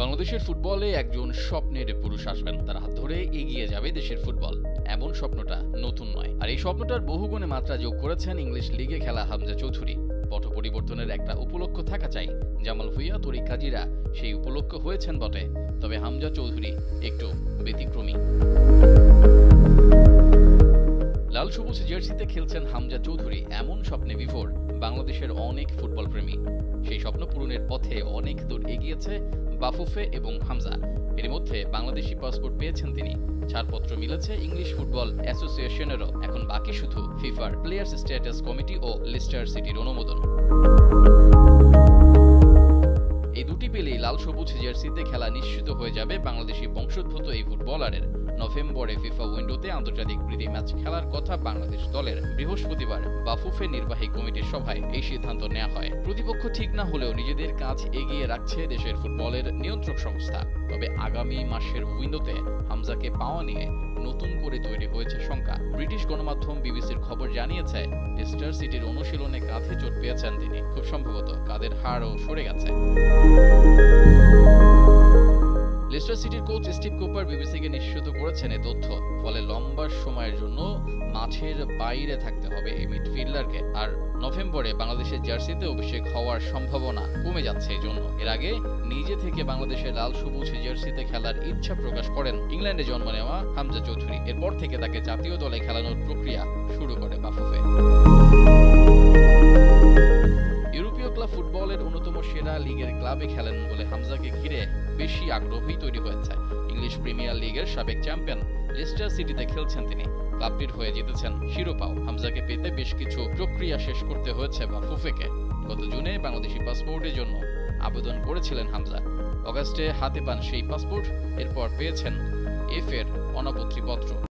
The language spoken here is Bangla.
বাংলাদেশের ফুটবলে একজন স্বপ্নের পুরুষ আসবেন, তার হাত ধরে এগিয়ে যাবে দেশের ফুটবল। এমন স্বপ্নটা নতুন নয়, আর এই স্বপ্নটার বহুগুণে মাত্রা যোগ করেছেন ইংলিশ লিগে খেলা হামজা চৌধুরী। পট পরিবর্তনের একটা উপলক্ষ থাকা চাই। জামাল ভুঁইয়া, তরিক কাজীরা সেই উপলক্ষ হয়েছেন বটে, তবে হামজা চৌধুরী একটু ব্যতিক্রমী। লাল সবুজ জার্সিতে খেলছেন হামজা চৌধুরী, এমন স্বপ্নে বিভোর বাংলাদেশের অনেক ফুটবল প্রেমী। সেই স্বপ্ন পূরণের পথে অনেক দূর এগিয়েছে বাফুফে এবং হামজা। এর মধ্যে বাংলাদেশি পাসপোর্ট পেয়েছেন তিনি, ছাড়পত্র মিলেছে ইংলিশ ফুটবল অ্যাসোসিয়েশনেরও। এখন বাকি শুধু ফিফার প্লেয়ার্স স্ট্যাটাস কমিটি ও লিস্টার সিটির অনুমোদন। এই দুটি পেলেই লাল সবুজ জার্সিতে খেলা নিশ্চিত হয়ে যাবে বাংলাদেশি বংশোদ্ভূত এই ফুটবলারের। নভেম্বরে ফিফা উইন্ডোতে আন্তর্জাতিক প্রীতি ম্যাচ খেলার কথা বাংলাদেশ দলের। বৃহস্পতিবার বাফুফে নির্বাহী কমিটির সভায় এই সিদ্ধান্ত নেওয়া হয়। প্রতিপক্ষ ঠিক না হলেও নিজেদের কাজ এগিয়ে রাখছে দেশের ফুটবলের নিয়ন্ত্রক সংস্থা। তবে আগামী মাসের উইন্ডোতে হামজাকে পাওয়া নিয়ে নতুন করে তৈরি হয়েছে শঙ্কা। ব্রিটিশ গণমাধ্যম বিবিসির খবর জানিয়েছে, লিস্টার সিটির অনুশীলনে কাঁধে চোট পেয়েছেন তিনি। খুব সম্ভবত কাঁধের হাড়ও সরে গেছে। লিস্টার সিটির কোচ স্টিভ কুপার বিবিসিকে নিশ্চিত করেছেন এ তথ্য। ফলে লম্বা সময়ের জন্য মাঠের বাইরে থাকতে হবে এই মিডফিল্ডারকে। আর নভেম্বরে বাংলাদেশের জার্সিতে অভিষেক হওয়ার সম্ভাবনা কমে যাচ্ছে এই জন্য। এর আগে নিজে থেকে বাংলাদেশের লাল সবুজ জার্সিতে খেলার ইচ্ছা প্রকাশ করেন ইংল্যান্ডে জন্ম নেওয়া হামজা চৌধুরী। এরপর থেকে তাকে জাতীয় দলে খেলানোর প্রক্রিয়া শুরু করে বাফুফে। ইউরোপীয় ক্লাব ফুটবলের অন্যতম সেরা লিগের ক্লাবে খেলেন বলে হামজাকে ঘিরে বেশি আগ্রহী তৈরি হয়েছে। ইংলিশ প্রিমিয়ার লিগের সাবেক চ্যাম্পিয়ন লিস্টার সিটিতে খেলছেন তিনি। ক্লাবটির হয়ে জিতেছেন শিরোপাও। হামজাকে পেতে বেশ কিছু প্রক্রিয়া শেষ করতে হয়েছে বাফুফেকে। গত জুনে বাংলাদেশি পাসপোর্টের জন্য আবেদন করেছিলেন হামজা। অগাস্টে হাতে পান সেই পাসপোর্ট। এরপর পেয়েছেন এফ এর অনাপত্তি পত্র।